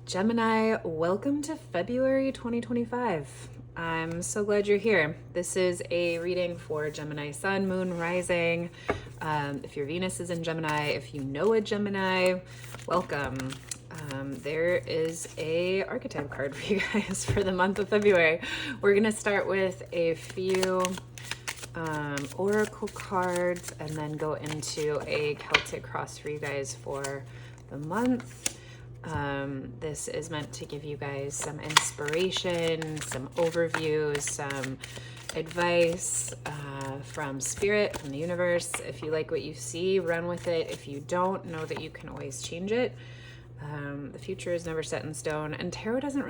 Gemini, welcome to February 2025. I'm so glad you're here. This is a reading for Gemini Sun, Moon, Rising. If your Venus is in Gemini, if you know a Gemini, welcome. There is a archetype card for you guys for the month of February. We're gonna start with a few oracle cards and then go into a Celtic cross for you guys for the month. This is meant to give you guys some inspiration, some overviews, some advice from spirit, from the universe. If you like what you see, run with it. If you don't, know that you can always change it. The future is never set in stone, and tarot doesn't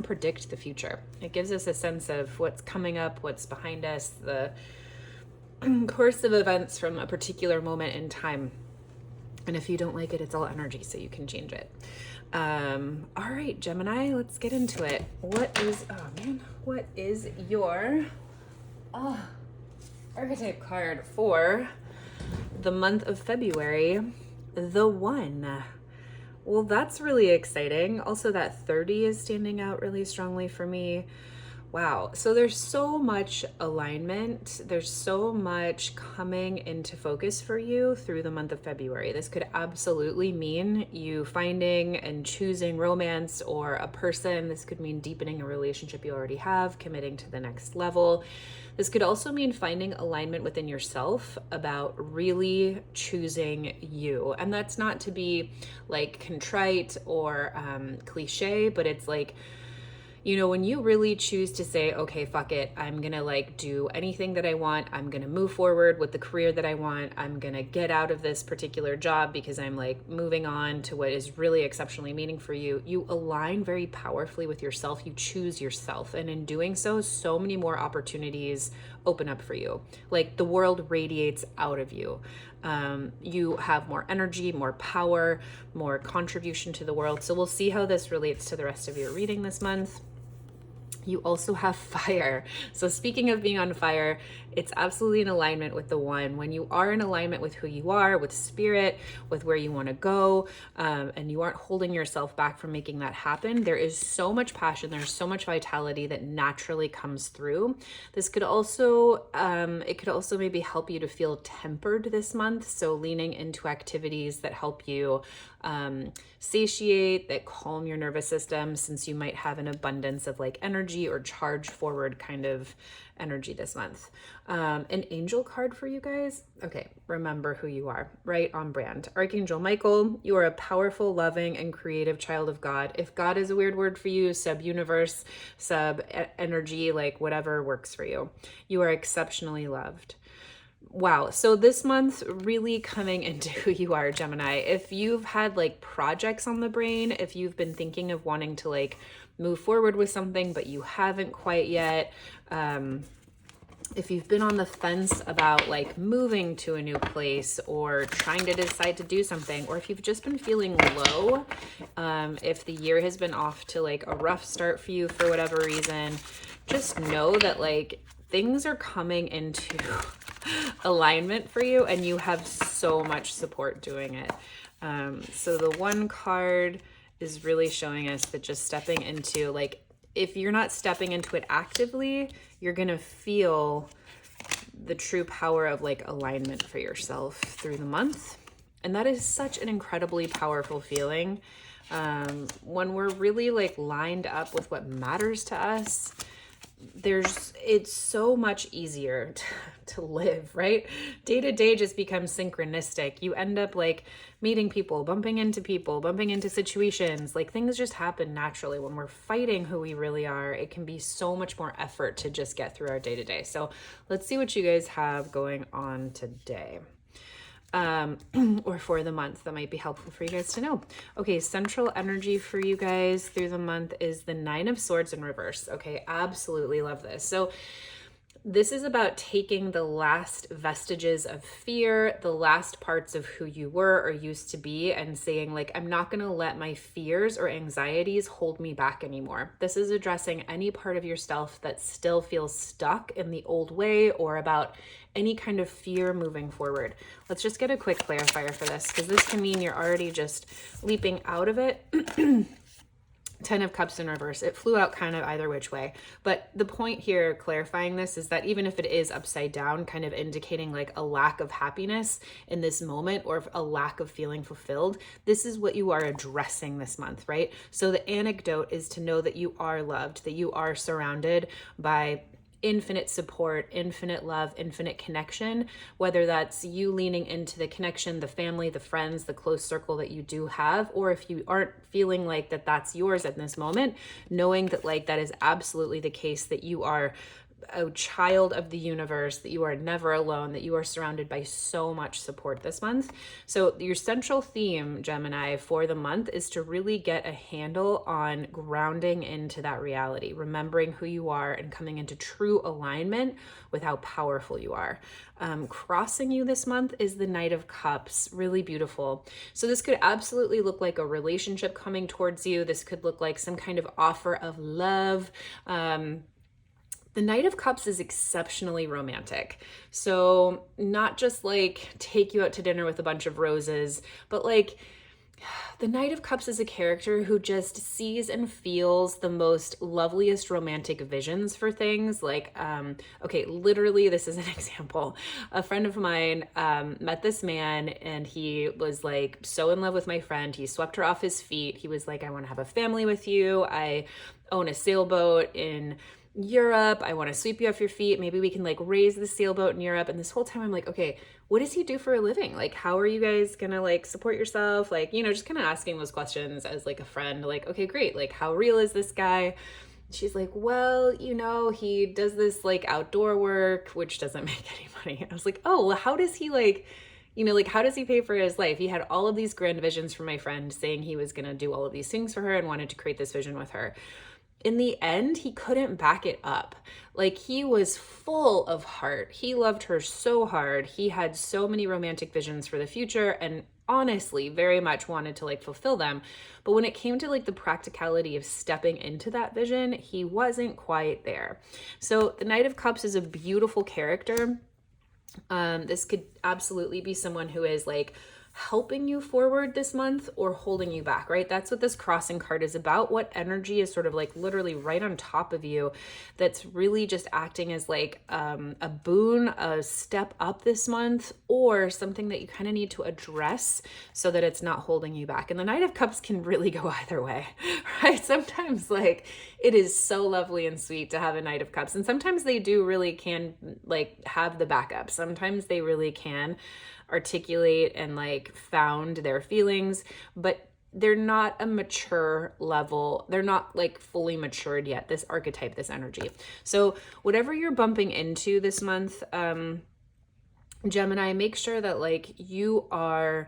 predict the future. It gives us a sense of what's coming up, what's behind us, the course of events from a particular moment in time. And if you don't like it, it's all energy, so you can change it. All right, Gemini, let's get into it. What is your archetype card for the month of February? The One. Well, that's really exciting. Also, that 30 is standing out really strongly for me. Wow. So there's so much alignment. There's so much coming into focus for you through the month of February. This could absolutely mean you finding and choosing romance or a person. This could mean deepening a relationship you already have, committing to the next level. This could also mean finding alignment within yourself about really choosing you. And that's not to be like contrite or cliche, but it's like, you know, when you really choose to say, okay, fuck it, I'm gonna like do anything that I want. I'm gonna move forward with the career that I want. I'm gonna get out of this particular job because I'm like moving on to what is really exceptionally meaning for you. You align very powerfully with yourself. You choose yourself. And in doing so, so many more opportunities open up for you. Like the world radiates out of you. You have more energy, more power, more contribution to the world. So we'll see how this relates to the rest of your reading this month. You also have fire. So speaking of being on fire, it's absolutely in alignment with the One. When you are in alignment with who you are, with spirit, with where you want to go, and you aren't holding yourself back from making that happen, there is so much passion, there's so much vitality that naturally comes through. This could also, it could also maybe help you to feel tempered this month. So leaning into activities that help you satiate, that calm your nervous system, since you might have an abundance of like energy or charge forward kind of energy this month. An angel card for you guys. Okay, remember who you are, right on brand. Archangel Michael, you are a powerful, loving, and creative child of God. If God is a weird word for you, sub-universe, sub-energy, like whatever works for you. You are exceptionally loved. Wow. So this month really coming into who you are, Gemini. If you've had like projects on the brain, if you've been thinking of wanting to like move forward with something, but you haven't quite yet, if you've been on the fence about like moving to a new place or trying to decide to do something, or if you've just been feeling low, if the year has been off to like a rough start for you for whatever reason, just know that like things are coming into alignment for you and you have so much support doing it. So the One card is really showing us that just stepping into, like, if you're not stepping into it actively, you're gonna feel the true power of like alignment for yourself through the month. And that is such an incredibly powerful feeling. When we're really like lined up with what matters to us, it's so much easier to live, right? Day to day just becomes synchronistic. You end up like meeting people, bumping into situations, like things just happen naturally. When we're fighting who we really are, it can be so much more effort to just get through our day to day. So let's see what you guys have going on today. Or for the month, that might be helpful for you guys to know. Okay, central energy for you guys through the month is the Nine of Swords in reverse. Okay, absolutely love this. So This is about taking the last vestiges of fear, the last parts of who you were or used to be, and saying like, I'm not going to let my fears or anxieties hold me back anymore. This is addressing any part of yourself that still feels stuck in the old way or about any kind of fear moving forward. Let's just get a quick clarifier for this, because this can mean you're already just leaping out of it. 10 of Cups in reverse. It flew out kind of either which way. But the point here, clarifying this, is that even if it is upside down, kind of indicating like a lack of happiness in this moment or a lack of feeling fulfilled, this is what you are addressing this month, right? So the anecdote is to know that you are loved, that you are surrounded by infinite support, infinite love, infinite connection, whether that's you leaning into the connection, the family, the friends, the close circle that you do have, or if you aren't feeling like that that's yours at this moment, knowing that like that is absolutely the case, that you are a child of the universe, that you are never alone, that you are surrounded by so much support this month. So your central theme, Gemini, for the month is to really get a handle on grounding into that reality, remembering who you are and coming into true alignment with how powerful you are. Crossing you this month is the Knight of Cups, really beautiful. So this could absolutely look like a relationship coming towards you. This could look like some kind of offer of love. The Knight of Cups is exceptionally romantic. So not just like take you out to dinner with a bunch of roses, but like the Knight of Cups is a character who just sees and feels the most loveliest romantic visions for things. Like, okay, literally, this is an example. A friend of mine met this man and he was like so in love with my friend. He swept her off his feet. He was like, I want to have a family with you. I own a sailboat in Europe. I want to sweep you off your feet. Maybe we can like raise the sailboat in Europe. And this whole time I'm like, okay, what does he do for a living? Like, how are you guys gonna like support yourself? Like, you know, just kind of asking those questions as like a friend, like, okay, great. Like, how real is this guy? She's like, well, you know, he does this like outdoor work, which doesn't make any money. I was like, oh, well, how does he like, you know, like, how does he pay for his life? He had all of these grand visions for my friend saying he was going to do all of these things for her and wanted to create this vision with her. In the end, he couldn't back it up. Like, he was full of heart. He loved her so hard. He had so many romantic visions for the future and honestly very much wanted to like fulfill them. But when it came to like the practicality of stepping into that vision, he wasn't quite there. So the Knight of Cups is a beautiful character. This could absolutely be someone who is like helping you forward this month or holding you back, right? That's what this crossing card is about. What energy is sort of like literally right on top of you that's really just acting as like a boon, a step up this month, or something that you kind of need to address so that it's not holding you back. And the Knight of Cups can really go either way, right? Sometimes like it is so lovely and sweet to have a Knight of Cups, and sometimes they do really can like have the backup. Sometimes they really can articulate and like found their feelings, but they're not a mature level. They're not like fully matured yet, this archetype, this energy. So whatever you're bumping into this month, Gemini, make sure that like you are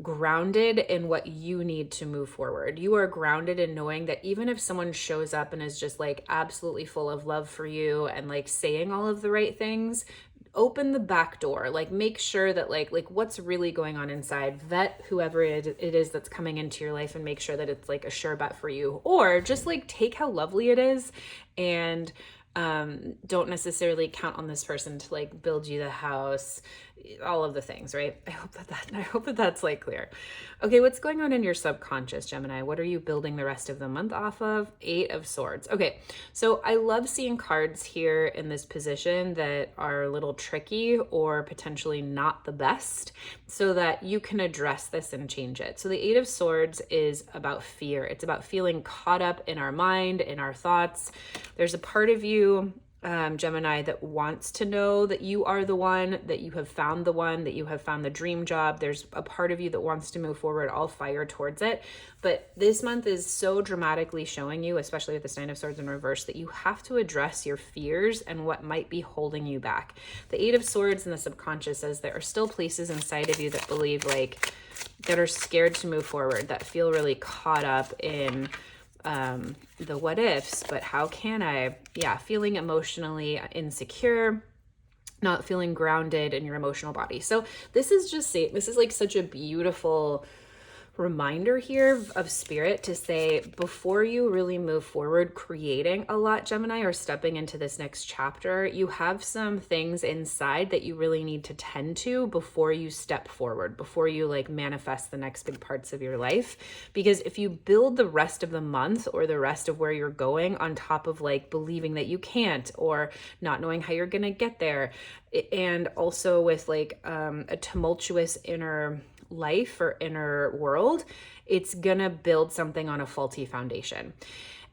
grounded in what you need to move forward. You are grounded in knowing that even if someone shows up and is just like absolutely full of love for you and like saying all of the right things, open the back door. Like, make sure that like what's really going on inside. Vet whoever it is that's coming into your life and make sure that it's like a sure bet for you. Or just like take how lovely it is and don't necessarily count on this person to like build you the house, all of the things, right? I hope that that's like clear. Okay, what's going on in your subconscious, Gemini? What are you building the rest of the month off of? 8 of Swords. Okay, so I love seeing cards here in this position that are a little tricky or potentially not the best so that you can address this and change it. So the 8 of Swords is about fear. It's about feeling caught up in our mind, in our thoughts. There's a part of you, Gemini, that wants to know that you are the one, that you have found the one, that you have found the dream job. There's a part of you that wants to move forward, all fire towards it. But this month is so dramatically showing you, especially with the 9 of Swords in reverse, that you have to address your fears and what might be holding you back. The 8 of Swords in the subconscious says there are still places inside of you that believe like, that are scared to move forward, that feel really caught up in the what ifs, but how can I? Yeah, feeling emotionally insecure, not feeling grounded in your emotional body. So this is like such a beautiful reminder here of spirit to say, before you really move forward creating a lot, Gemini, or stepping into this next chapter, you have some things inside that you really need to tend to before you step forward, before you like manifest the next big parts of your life. Because if you build the rest of the month or the rest of where you're going on top of like believing that you can't, or not knowing how you're going to get there, and also with like a tumultuous inner life or inner world, it's gonna build something on a faulty foundation.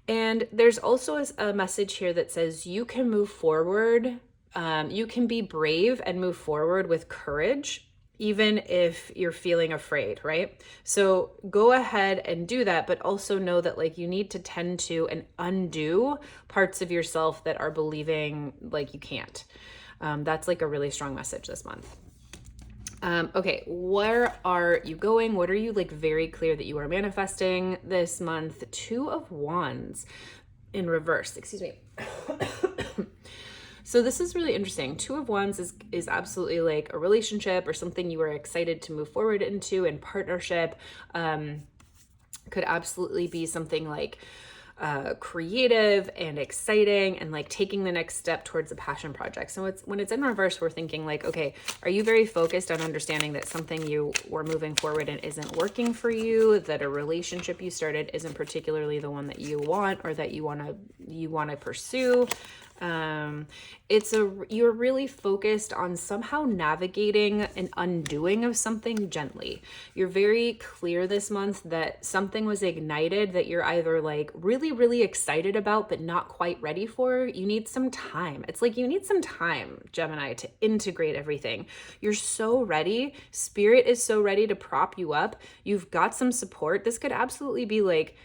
And there's also a message here that says you can move forward, you can be brave and move forward with courage, even if you're feeling afraid, right? So go ahead and do that, but also know that like you need to tend to and undo parts of yourself that are believing like you can't. That's like a really strong message this month. Okay, where are you going? What are you like very clear that you are manifesting this month? 2 of Wands in reverse, excuse me. So this is really interesting. 2 of Wands is absolutely like a relationship or something you are excited to move forward into in partnership. Could absolutely be something like creative and exciting and like taking the next step towards a passion project. So when it's in reverse, we're thinking like, okay, are you very focused on understanding that something you were moving forward in isn't working for you, that a relationship you started isn't particularly the one that you want or that you want to pursue? You're really focused on somehow navigating an undoing of something gently. You're very clear this month that something was ignited that you're either like really, really excited about, but not quite ready for. You need some time. It's like you need some time, Gemini, to integrate everything. You're so ready. Spirit is so ready to prop you up. You've got some support. This could absolutely be like,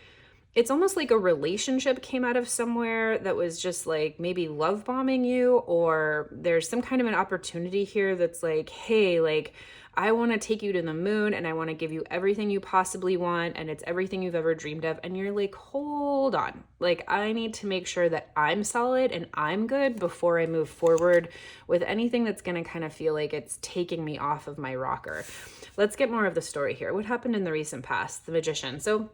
it's almost like a relationship came out of somewhere that was just like maybe love bombing you, or there's some kind of an opportunity here that's like, hey, like I want to take you to the moon and I want to give you everything you possibly want and it's everything you've ever dreamed of. And you're like, hold on, like I need to make sure that I'm solid and I'm good before I move forward with anything that's going to kind of feel like it's taking me off of my rocker. Let's get more of the story here. What happened in the recent past? The Magician. So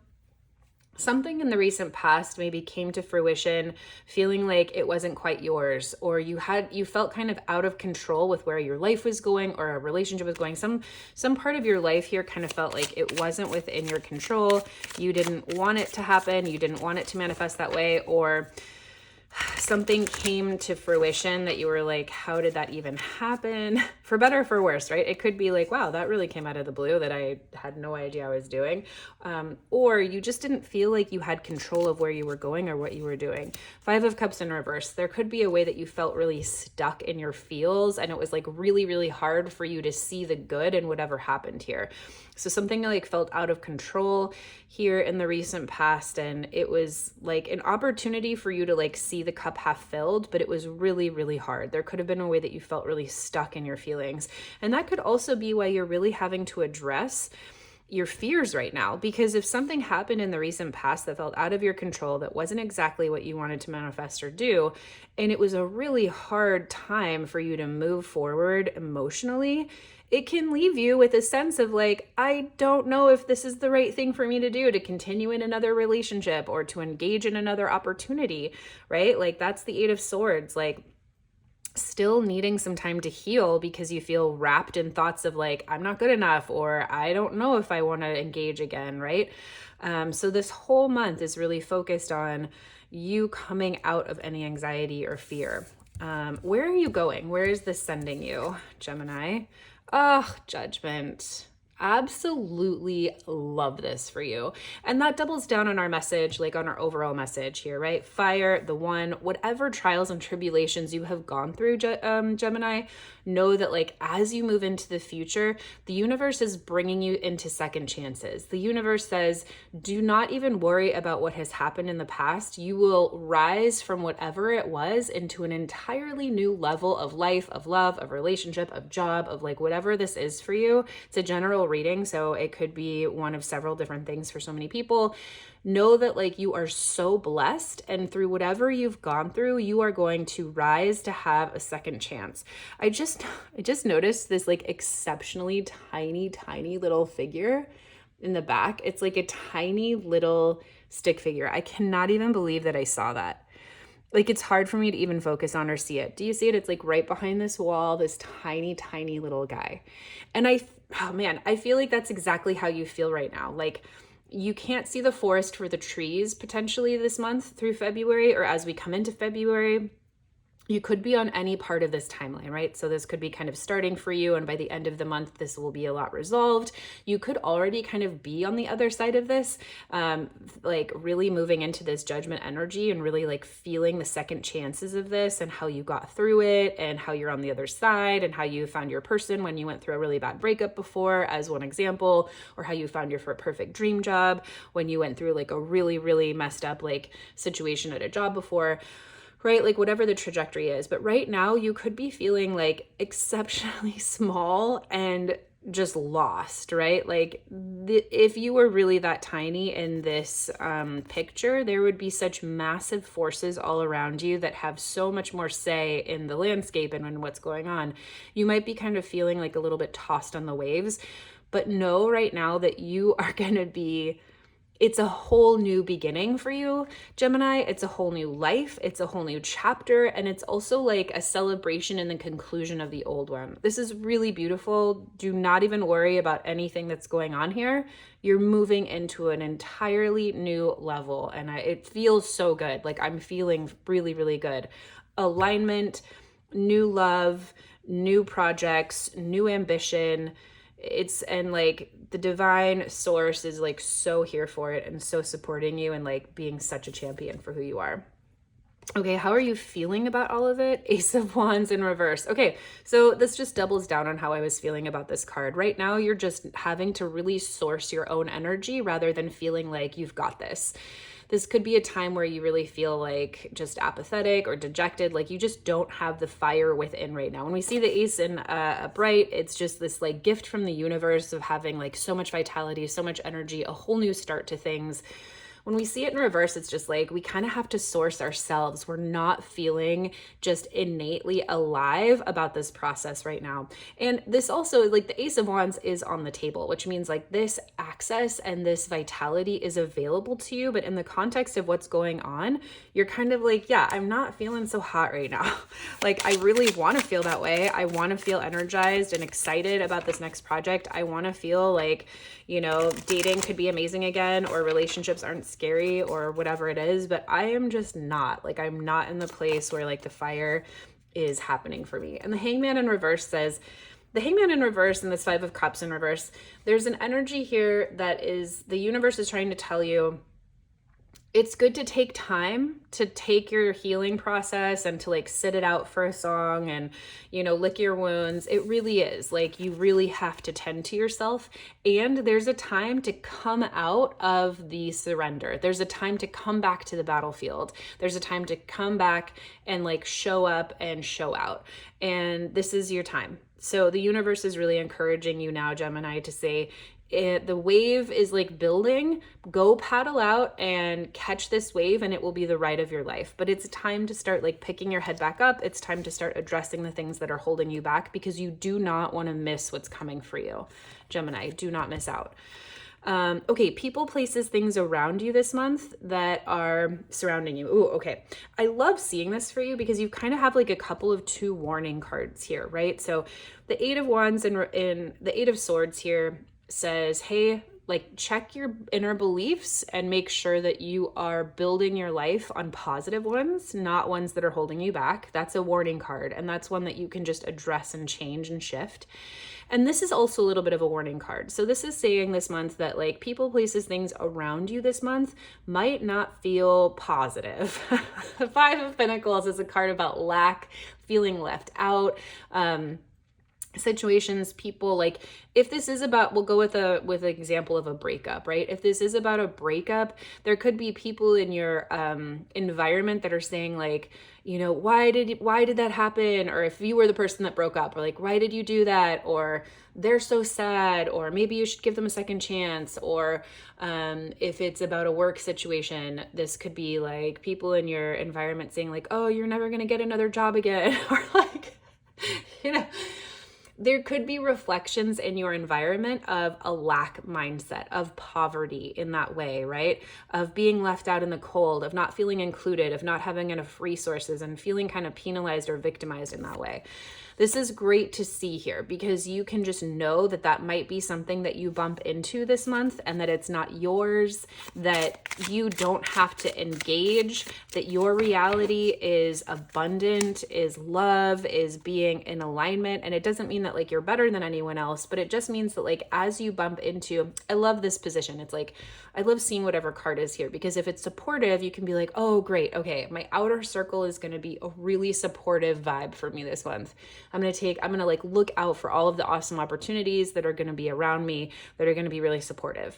something in the recent past maybe came to fruition feeling like it wasn't quite yours, or you felt kind of out of control with where your life was going or a relationship was going. Some part of your life here kind of felt like it wasn't within your control. You didn't want it to happen. You didn't want it to manifest that way, or something came to fruition that you were like, how did that even happen? For better or for worse, right? It could be like, wow, that really came out of the blue that I had no idea I was doing. Or you just didn't feel like you had control of where you were going or what you were doing. 5 of Cups in reverse. There could be a way that you felt really stuck in your feels and it was like really, really hard for you to see the good in whatever happened here. So something like felt out of control here in the recent past, and it was like an opportunity for you to like see the cup half filled, but it was really, really hard. There could have been a way that you felt really stuck in your feelings. And that could also be why you're really having to address your fears right now, because if something happened in the recent past that felt out of your control, that wasn't exactly what you wanted to manifest or do, and it was a really hard time for you to move forward emotionally, it can leave you with a sense of like, I don't know if this is the right thing for me to do, to continue in another relationship or to engage in another opportunity, right? Like that's the 8 of Swords, like still needing some time to heal because you feel wrapped in thoughts of like, I'm not good enough, or I don't know if I want to engage again, right? So this whole month is really focused on you coming out of any anxiety or fear. Where are you going? Where is this sending you, Gemini? Oh, Judgment. Absolutely love this for you. And that doubles down on our message, like on our overall message here, right? Fire, the one, whatever trials and tribulations you have gone through, Gemini, know that like as you move into the future, the universe is bringing you into second chances. The universe says, do not even worry about what has happened in the past. You will rise from whatever it was into an entirely new level of life, of love, of relationship, of job, of like whatever this is for you. It's a general reading, so it could be one of several different things for so many people. Know that like you are so blessed, and through whatever you've gone through, you are going to rise to have a second chance. I just noticed this like exceptionally tiny little figure in the back. It's like a tiny little stick figure. I cannot even believe that I saw that. Like, it's hard for me to even focus on or see it. Do you see it? It's like right behind this wall, this tiny little guy. And oh man, I feel like that's exactly how you feel right now. Like, you can't see the forest for the trees potentially this month through February, or as we come into February. You could be on any part of this timeline, right? So this could be kind of starting for you, and by the end of the month, this will be a lot resolved. You could already kind of be on the other side of this, like really moving into this judgment energy and really like feeling the second chances of this and how you got through it and how you're on the other side and how you found your person when you went through a really bad breakup before, as one example, or how you found your perfect dream job when you went through like a really messed up like situation at a job before. Right? Like whatever the trajectory is. But right now you could be feeling like exceptionally small and just lost, right? Like if you were really that tiny in this picture, there would be such massive forces all around you that have so much more say in the landscape and in what's going on. You might be kind of feeling like a little bit tossed on the waves, but know right now that you are going to be, it's a whole new beginning for you, Gemini. It's a whole new life. It's a whole new chapter. And it's also like a celebration and the conclusion of the old one. This is really beautiful. Do not even worry about anything that's going on here. You're moving into an entirely new level. And it feels so good. Like I'm feeling really good. Alignment, new love, new projects, new ambition. And like the divine source is like so here for it and so supporting you and like being such a champion for who you are. Okay, how are you feeling about all of it? Ace of Wands in reverse. Okay, so this just doubles down on how I was feeling about this card. Right now, you're just having to really source your own energy rather than feeling like you've got this. This could be a time where you really feel like just apathetic or dejected, like you just don't have the fire within right now. When we see the ace in upright, it's just this like gift from the universe of having like so much vitality, so much energy, a whole new start to things. When we see it in reverse, it's just like we kind of have to source ourselves. We're not feeling just innately alive about this process right now. And this also, like the Ace of Wands is on the table, which means like this access and this vitality is available to you. But in the context of what's going on, you're kind of like, yeah, I'm not feeling so hot right now. Like I really want to feel that way. I want to feel energized and excited about this next project. I want to feel like, you know, dating could be amazing again, or relationships aren't scary or whatever it is, but I am just not. Like I'm not in the place where like the fire is happening for me. And the Hangman in reverse says, the Hangman in reverse and this Five of Cups in reverse, there's an energy here that is, the universe is trying to tell you, it's good to take time to take your healing process and to like sit it out for a song and, you know, lick your wounds. It really is like you really have to tend to yourself. And there's a time to come out of the surrender. There's a time to come back to the battlefield. There's a time to come back and like show up and show out. And this is your time. So the universe is really encouraging you now, Gemini, to say, the wave is like building, go paddle out and catch this wave and it will be the ride of your life. But it's time to start like picking your head back up. It's time to start addressing the things that are holding you back, because you do not want to miss what's coming for you. Gemini, do not miss out. Okay, people, places, things around you this month that are surrounding you. Ooh, okay. I love seeing this for you because you kind of have like a couple of 2 warning cards here, right? So the Eight of Wands and the Eight of Swords here says, hey, like check your inner beliefs and make sure that you are building your life on positive ones, not ones that are holding you back. That's a warning card. And that's one that you can just address and change and shift. And this is also a little bit of a warning card. So this is saying this month that like people, places, things around you this month might not feel positive. The Five of Pentacles is a card about lack, feeling left out, situations, people, like if this is about, we'll go with an example of a breakup, right? If this is about a breakup, there could be people in your environment that are saying like, you know, why did that happen? Or if you were the person that broke up, or like, why did you do that? Or they're so sad, or maybe you should give them a second chance. Or if it's about a work situation, this could be like people in your environment saying like, oh, you're never gonna get another job again. Or like, you know, there could be reflections in your environment of a lack mindset, of poverty in that way, right? Of being left out in the cold, of not feeling included, of not having enough resources, and feeling kind of penalized or victimized in that way. This is great to see here because you can just know that that might be something that you bump into this month, and that it's not yours, that you don't have to engage, that your reality is abundant, is love, is being in alignment. And it doesn't mean that like you're better than anyone else, but it just means that like as you bump into, I love this position. It's like, I love seeing whatever card is here, because if it's supportive, you can be like, oh, great. Okay. My outer circle is going to be a really supportive vibe for me this month. I'm going to like look out for all of the awesome opportunities that are going to be around me, that are going to be really supportive.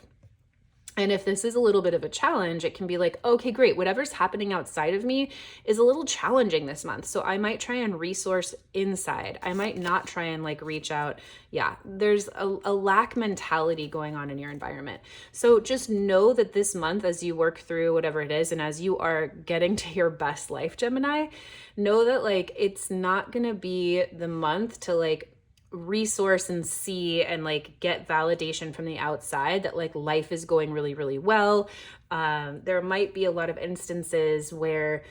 And if this is a little bit of a challenge, it can be like, okay, great. Whatever's happening outside of me is a little challenging this month. So I might try and resource inside. I might not try and like reach out. Yeah, there's a lack mentality going on in your environment. So just know that this month, as you work through whatever it is, and as you are getting to your best life, Gemini, know that like, it's not going to be the month to like resource and see and like get validation from the outside that like life is going really, really well. There might be a lot of instances where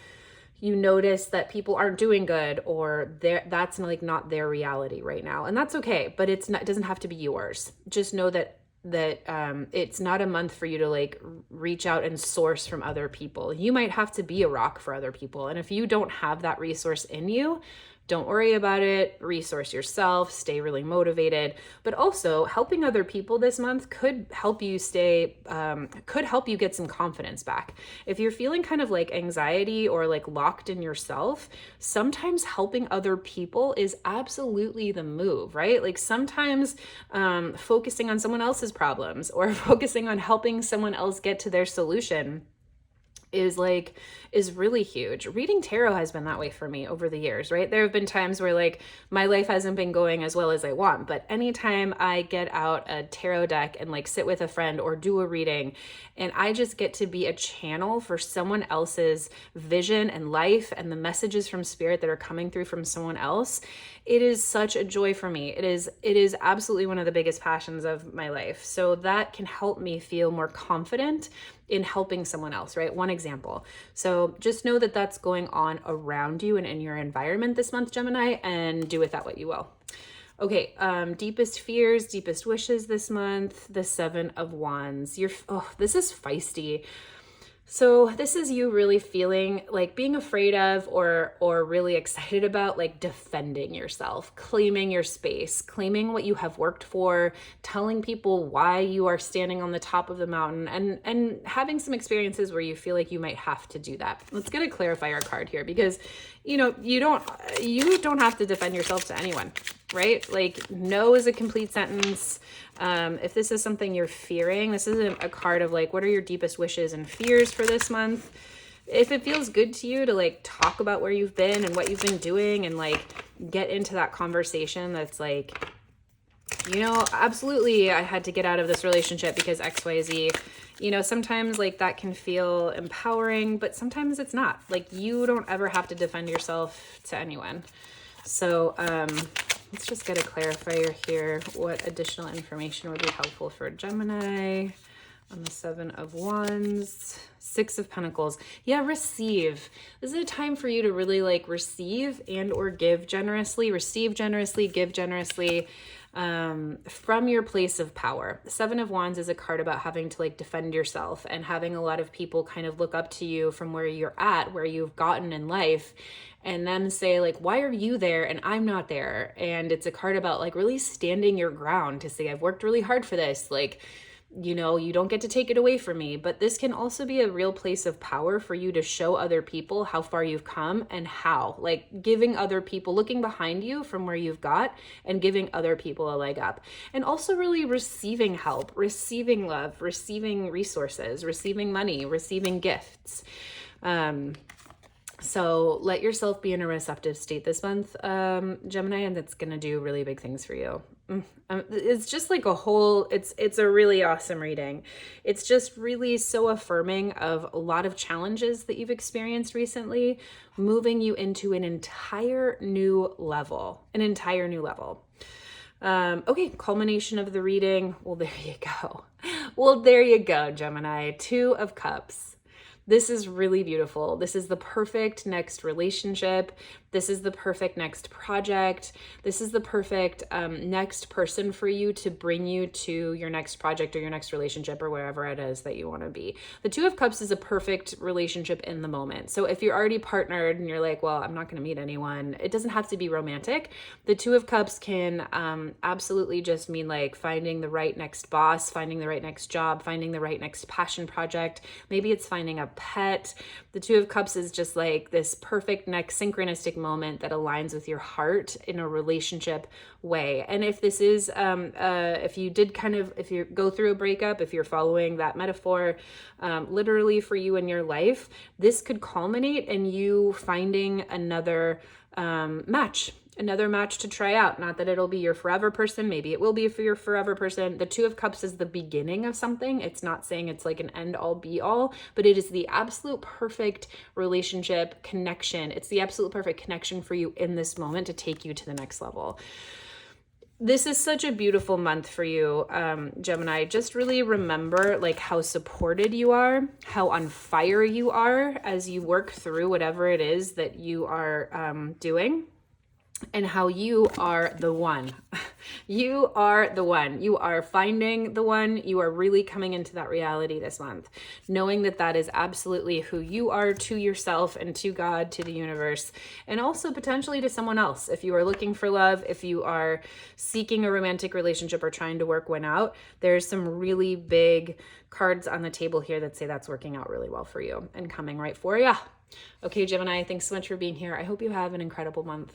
you notice that people aren't doing good, or that's like not their reality right now. And that's okay, but it doesn't have to be yours. Just know that it's not a month for you to like reach out and source from other people. You might have to be a rock for other people. And if you don't have that resource in you, don't worry about it. Resource yourself, stay really motivated. But also helping other people this month could help you get some confidence back. If you're feeling kind of like anxiety or like locked in yourself, sometimes helping other people is absolutely the move, right? Like sometimes focusing on someone else's problems or focusing on helping someone else get to their solution is really huge. Reading tarot has been that way for me over the years, right? There have been times where like my life hasn't been going as well as I want, but anytime I get out a tarot deck and like sit with a friend or do a reading, and I just get to be a channel for someone else's vision and life and the messages from spirit that are coming through from someone else, it is such a joy for me. It is absolutely one of the biggest passions of my life. So that can help me feel more confident in helping someone else, right? One example. So just know that that's going on around you and in your environment this month, Gemini, and do with that what you will. Okay, deepest fears, deepest wishes this month, the 7 of Wands. This is feisty. So this is you really feeling like being afraid of or really excited about like defending yourself, claiming your space, claiming what you have worked for, telling people why you are standing on the top of the mountain, and having some experiences where you feel like you might have to do that. Let's get a clarifier card here, because you don't have to defend yourself to anyone, right? Like no is a complete sentence. If this is something you're fearing, this isn't a card of like, what are your deepest wishes and fears for this month? If it feels good to you to like talk about where you've been and what you've been doing and like get into that conversation that's like, absolutely, I had to get out of this relationship because XYZ. Sometimes like that can feel empowering, but sometimes it's not. Like you don't ever have to defend yourself to anyone. So let's just get a clarifier here. What additional information would be helpful for Gemini on the 7 of Wands? 6 of Pentacles. Yeah, receive. This is a time for you to really like receive and or give generously. Receive generously, give generously. From your place of power. The 7 of Wands is a card about having to like defend yourself and having a lot of people kind of look up to you from where you're at, where you've gotten in life, and then say like, why are you there and I'm not there? And it's a card about like really standing your ground to say, I've worked really hard for this. Like, You know, you don't get to take it away from me, but this can also be a real place of power for you to show other people how far you've come and how, like giving other people, looking behind you from where you've got and giving other people a leg up. And also really receiving help, receiving love, receiving resources, receiving money, receiving gifts. So let yourself be in a receptive state this month, Gemini, and that's going to do really big things for you. It's just like a whole, it's a really awesome reading. It's just really so affirming of a lot of challenges that you've experienced recently, moving you into an entire new level, Okay, culmination of the reading. Well, there you go. Well, there you go, Gemini. 2 of Cups. This is really beautiful. This is the perfect next relationship. This is the perfect next project. This is the perfect next person for you to bring you to your next project or your next relationship or wherever it is that you want to be. The 2 of Cups is a perfect relationship in the moment. So if you're already partnered and you're like, well, I'm not going to meet anyone, it doesn't have to be romantic. The 2 of Cups can absolutely just mean like finding the right next boss, finding the right next job, finding the right next passion project. Maybe it's finding a pet. The 2 of Cups is just like this perfect next synchronistic moment that aligns with your heart in a relationship way. And if this is, if you go through a breakup, if you're following that metaphor, literally for you in your life, this could culminate in you finding another match to try out. Not that it'll be your forever person. Maybe it will be for your forever person. The 2 of Cups is the beginning of something. It's not saying it's like an end all be all, but it is the absolute perfect relationship connection. It's the absolute perfect connection for you in this moment to take you to the next level. This is such a beautiful month for you, Gemini. Just really remember like how supported you are, how on fire you are as you work through whatever it is that you are doing. And how you are the one. You are the one. You are finding the one. You are really coming into that reality this month, knowing that that is absolutely who you are to yourself and to God, to the universe, and also potentially to someone else. If you are looking for love, if you are seeking a romantic relationship or trying to work one out, there's some really big cards on the table here that say that's working out really well for you and coming right for you. Okay, Gemini, thanks so much for being here. I hope you have an incredible month.